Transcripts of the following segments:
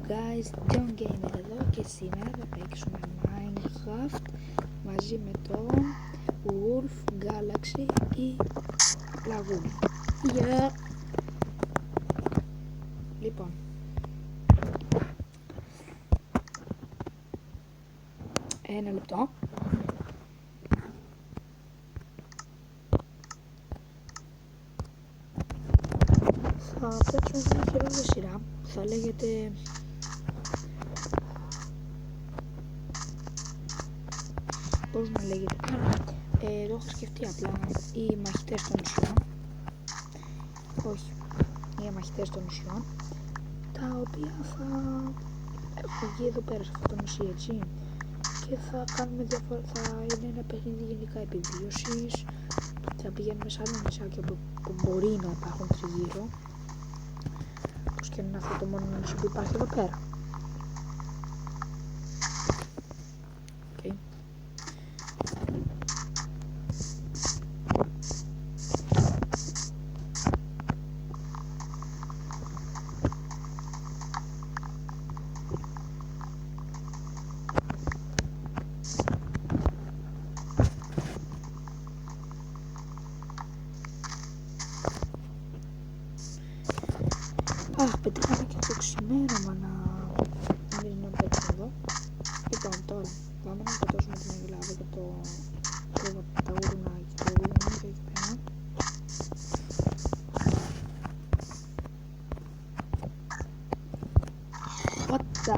Guys, John Gamer εδώ και σήμερα θα παίξουμε Minecraft μαζί με τον Wolf Galaxy ή Lagoon. Yeah. Λοιπόν, ένα λεπτό. Θα παίξουμε μια καινούργια σειρά που θα λέγεται πώς να λέγεται, το έχω σκεφτεί απλά οι μαχητές των νησιών, όχι, οι μαχητές των νησιών, τα οποία θα έχω βγει εδώ πέρα σε αυτό το νησί, έτσι, και θα κάνουμε θα είναι ένα παιχνίδι γενικά επιβίωσης, θα πηγαίνουμε σε άλλα νησάκια που μπορεί να υπάρχουν τριγύρω, όπως και είναι αυτό το μόνο νησί που υπάρχει εδώ πέρα. Okay. Αχ, πετύχαμε και το ξημέρωμα να μην να παίξουμε εδώ. Λοιπόν, τώρα πάμε να πατώσουμε την αγελάδα και τα γουρνάκια και το γουρνάκι εκεί πέρα. What the...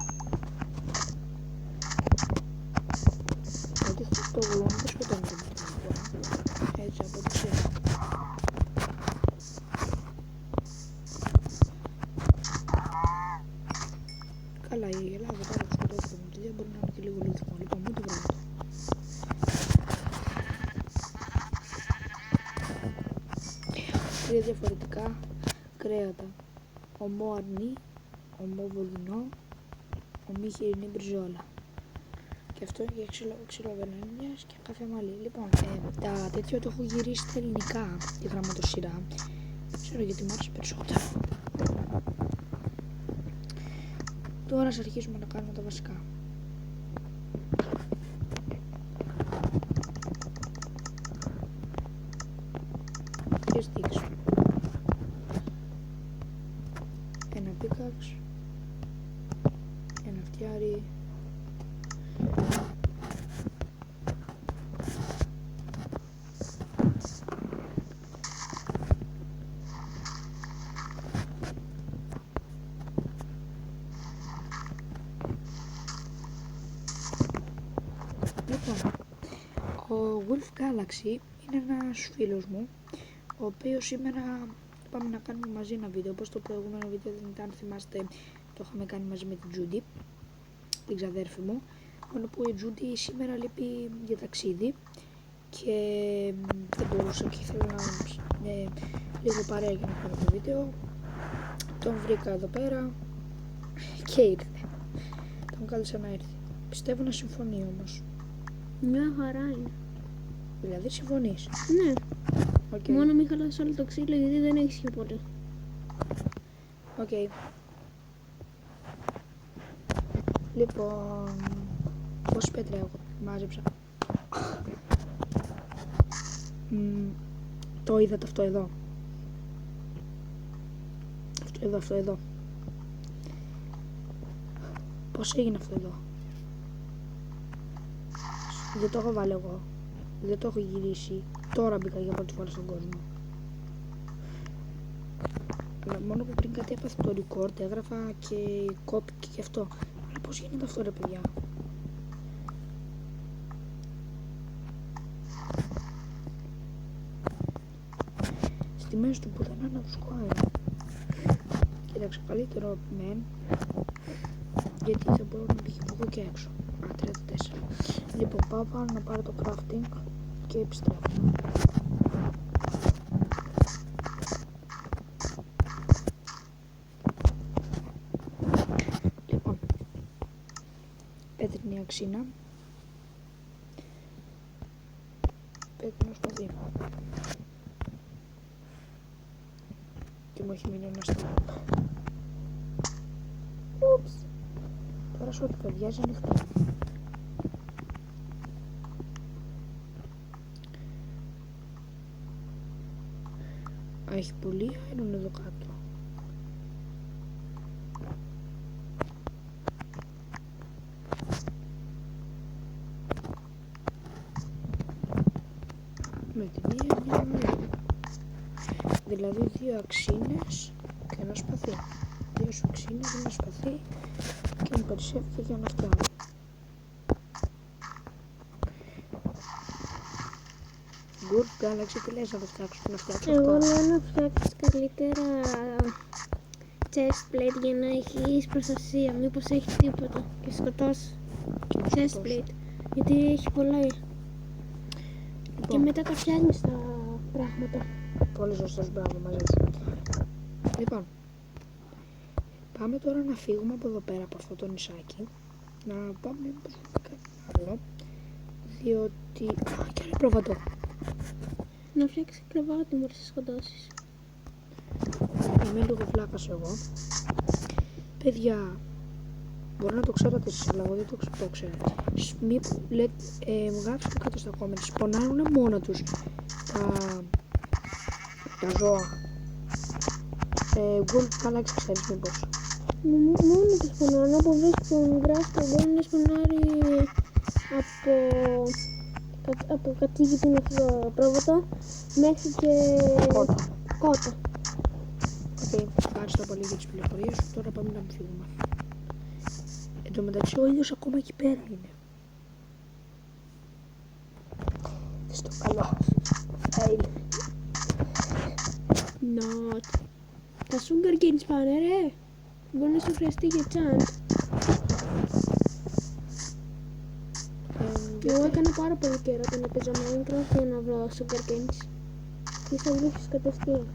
Γιατί το γουρνάκι δεν σκοτώνει το μυαλό. Έτσι, από το ξέρω. Καλά, η Ελλάδα τώρα που σκοτώθηκε με τη μπορεί να είναι και λίγο λίθιμο. Λοιπόν, μην το βράδυ. Τρία διαφορετικά κρέατα. Ομό αρνί, ομό βολινό, ομή χοιρινή μπριζόλα. Και αυτό για ξυλοβερνάνιας και καφέ μαλλί. Λοιπόν, τα τέτοια το έχω γυρίσει στα ελληνικά η γραμματοσυρά. Δεν ξέρω γιατί μου άρεσε περισσότερο. Τώρα ας αρχίσουμε να κάνουμε τα βασικά. Και στίξω. Ένα πίκαξ. Ένα φτιάρι. Λοιπόν, ο Wolf Galaxy είναι ένας φίλος μου, ο οποίος σήμερα πάμε να κάνουμε μαζί ένα βίντεο, όπως το προηγούμενο βίντεο δεν ήταν, θυμάστε, το είχαμε κάνει μαζί με την Judy, την ξαδέρφη μου, μόνο που η Judy σήμερα λείπει για ταξίδι και δεν μπορούσα και ήθελα να λίγο παρέα για να κάνω το βίντεο. Τον βρήκα εδώ πέρα και ήρθε, τον κάλεσα να έρθει. Πιστεύω να συμφωνεί όμως. Μια χαρά είναι. Δηλαδή συμφωνείς? Ναι. Okay. Μόνο μην χαλάσεις όλο το ξύλο γιατί δεν έχεις και πολύ. Οκ. Λοιπόν, πόση πέτρα έχω μάζεψα? Το είδατε αυτό εδώ? Αυτό εδώ. Πώς έγινε αυτό εδώ? Δεν το έχω βάλει εγώ. Δεν το έχω γυρίσει. Τώρα μπήκα για πρώτη φορά στον κόσμο. Αλλά μόνο που πριν κάτι έπαθε το record, έγραφα και κόπηκε και αυτό. Αλλά πώς γίνεται αυτό ρε παιδιά? Στη μέση του πουθενά να τους κόαει. Κοίταξε, καλύτερο μεν. Γιατί θα μπορώ να πήγε από εδώ και έξω. 34. Λοιπόν, πάω πάνω να πάρω το crafting και επιστρέφω. Λοιπόν, πέτρινη αξίνα, πέτρινο σπαθί και μου έχει μείνει ένα στυλ. Ούψ. Τώρα σε ό,τι ταιριάζει ανοιχτό. Έχει πολύ αέρον εδώ κάτω. Με τη μία. Δηλαδή 2 αξίνες και ένα σπαθί. 2 αξίνες, ένα σπαθί και μου περισσεύει και για να φτιάξω. Good Galaxy, τι λες να το φτιάξω και να φτιάξω Εγώ αυτό? λέω να φτιάξεις καλύτερα chest plate για να έχεις προστασία. Μήπως έχει τίποτα και σκοτώσει. Chest plate. Γιατί έχει πολλά. Και μετά τα φτιάχνεις τα πράγματα. Πολύ σωστός, μπράβο, μαζί σου. Λοιπόν, πάμε τώρα να φύγουμε από εδώ πέρα, από αυτό το νησάκι. Να πάμε κάτι άλλο. Διότι... Α, και άλλο πρόβατο. Να φτιάξεις κρεβάτι μόλις σε σκοτώσεις. Είμαι λίγο βλάκας εγώ. Παιδιά, μπορεί να το ξέρατε εσείς, αλλά εγώ δεν το ξέρατε. Μήπως μου γράψτε κάτω στα comments, σπονάρουν μόνα τους τα ζώα. Wolf Galaxy, ξέρεις μήπως? Μόνο το σπονάρω, από βρίσκουν γράφει μπορεί να σπονάρει από κατήγητη είναι αυτό το πρόβατο μέχρι και κότα. Οκ, ευχαριστώ πολύ για τις πληροφορίες σου, τώρα πάμε να φύγουμε. Εν τω μεταξύ ο ήλιος ακόμα εκεί πέρα είναι. Στο καλό. Fail. Not. Τα sugar canes πάνε ρε. Μπορεί να σου χρειαστεί για chant. Εγώ έκανα πάρα πολύ καιρό όταν έπαιζα Minecraft για να βρω sugar canes. Και θα βρίσκεις κατευθείαν.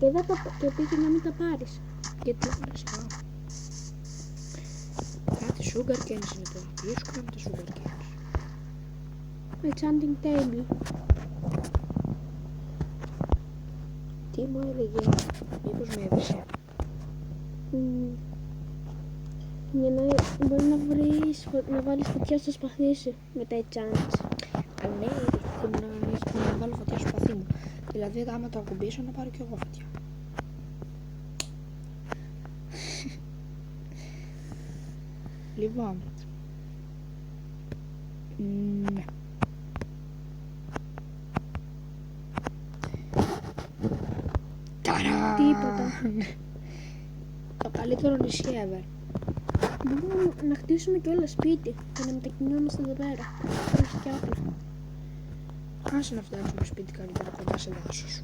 Και πήγε να μην τα πάρεις. Γιατί όλα σιγά. Κάτι sugar canes είναι τώρα. Τι σου κάνουμε τα sugar canes? Enchanting table. Τι μου έλεγε, μήπως με έβρισε? Για να μπορεί να βάλεις φωτιά στο σπαθί σου με τα enchants. Α, ναι, θέλω να βάλω φωτιά στο σπαθί μου. Δηλαδή άμα το ακουμπήσω να πάρω κι εγώ φωτιά. Λοιπόν. Ναι. Ταρά! Τίποτα. Το καλύτερο νησί ever. Μπορούμε να χτίσουμε και όλα σπίτι και να μετακινούμαστε εδώ πέρα. Έχει κι άπλα. Άσε να φτιάξουμε σπίτι καλύτερα κοντά σε δάσος.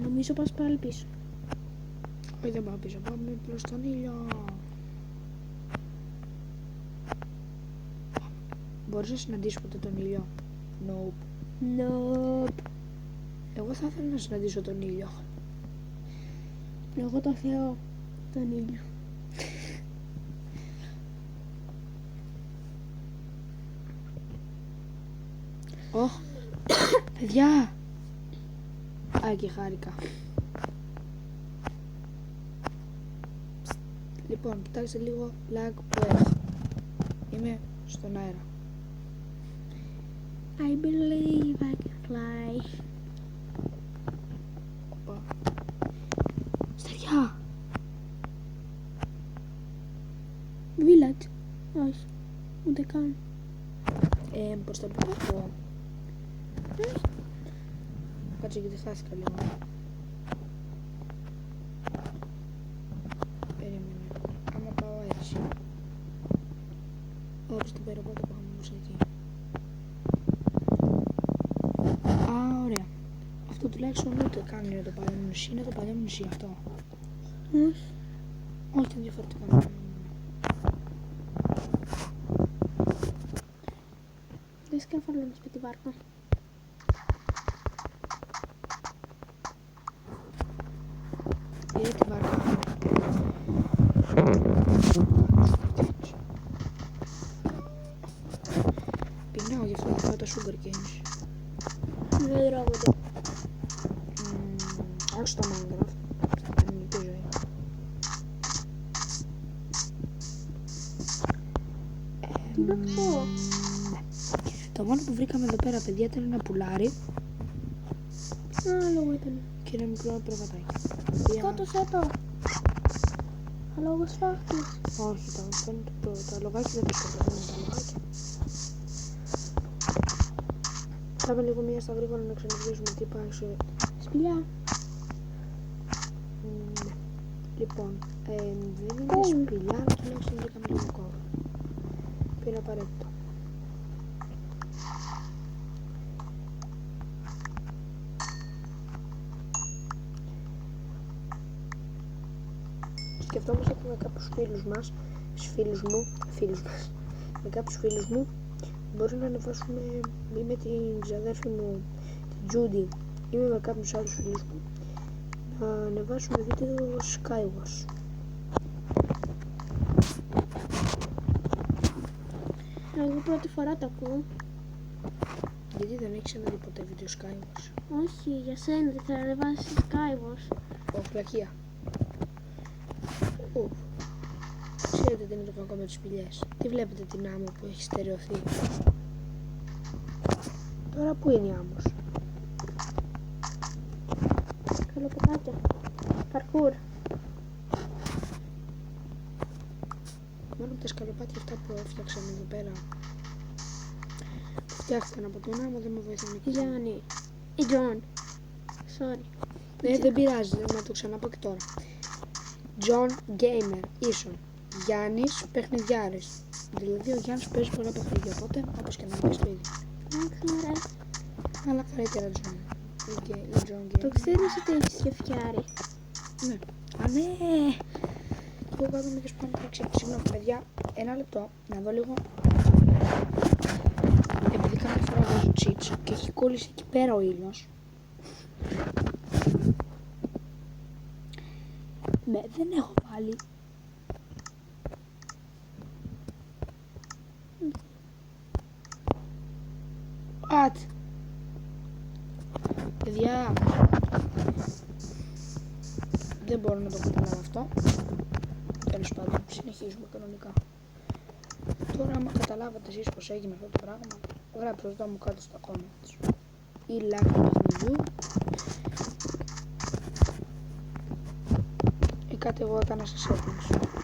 Νομίζω πας πάλι πίσω. Όχι, δεν πάω πίσω, πάμε προς τον ήλιο. Μπορείς να συναντήσεις ποτέ τον ήλιο? Nope. Nope. Εγώ θα ήθελα να συναντήσω τον ήλιο. Εγώ το θεώ τον ήλιο. Παιδιά! Α, και χάρηκα. Λοιπόν, κοιτάξτε λίγο lag που έχω. Είμαι στον αέρα. I believe I can fly. Οπα. Στεριά! Village. Όχι. Ούτε καν. Πώς θα πω αυτό? Κάτσε γιατί χάθηκα λίγο. Περίμενε. Άμα πάω έτσι. Όπως την πέρα, πότε πάμε όμως εκεί. Α, ωραία. Αυτό τουλάχιστον ούτε καν είναι το παλιό νησί. Είναι το παλιό νησί αυτό. Όχι. Όχι, είναι διαφορετικό. Δεν σκέφαλω να σπίτι βάρκα. Πήρε τη βάρκα. Πεινάω γι' αυτό θα φάω τα sugar canes. Δεν τρώγονται. Όχι στο Minecraft. Στην κανονική ζωή. Τι είναι αυτό? Ναι. Το μόνο που βρήκαμε εδώ πέρα, παιδιά, ήταν ένα πουλάρι Α, λόγω ήταν. και ένα μικρό προβατάκι. Σκότωσέ το. Αλόγος φάχτης. Όχι, το αλογάκι δεν το σκοτώνει, το αλογάκι. Πάμε λίγο μία στα γρήγορα να ξαναβγήσουμε τι πάει σε... Σπηλιά. Ναι. Λοιπόν, δεν είναι Κόουλ. σπηλιά, αλλά τουλάχιστον βρήκαμε λίγο κόβο. Που είναι απαραίτητο. Σκεφτόμαστε ότι με κάποιους με κάποιους φίλους μου μπορεί να ανεβάσουμε ή με την ξαδέρφη μου την Τζούντι ή με κάποιους άλλους φίλους μου να ανεβάσουμε βίντεο Skywars. Εγώ πρώτη φορά το ακούω. Γιατί δεν έχεις αναδεί ποτέ βίντεο Skywars? Όχι, για σένα δεν θα ανεβάσεις Skywars. Πλακία. Ξέρετε τι είναι το κακό με τις σπηλιές? Τι βλέπετε την άμμο που έχει στερεωθεί? Τώρα πού είναι η άμμος? Καλοπετάκια. Παρκούρ. Μόνο από τα σκαλοπάτια αυτά που έφτιαξαν εδώ πέρα, που φτιάχτηκαν από τον άμμο, δεν με βοηθάνε και Γιάννη. Ή Τζον. Sorry. δεν πειράζει, να το ξαναπώ και τώρα. John Gamer ίσον Γιάννης παιχνιδιάρης. Δηλαδή ο Γιάννης παίζει πολλά παιχνίδια, οπότε όπως και να μην το ίδιο. Άξε, Αλλά καλύτερα John. John το Gamer. ξέρεις ότι έχεις και φτιάρι. Ναι. Α, ναι! Και εγώ κάθομαι και σπάνω τρέξει. Συγγνώμη, παιδιά, ένα λεπτό, να δω λίγο. Επειδή κάθε φορά βάζω cheats και έχει κόλλησει εκεί πέρα ο ήλιος. Ναι, δεν έχω βάλει. Ατ! Παιδιά, δεν μπορώ να το καταλάβω αυτό. Τέλος πάντων, συνεχίζουμε κανονικά. Τώρα, άμα καταλάβατε εσείς πως έγινε αυτό το πράγμα, γράψτε το μου κάτω στα comments. Ή like του παιχνιδιού. Ή κάτι εγώ έκανα σε settings.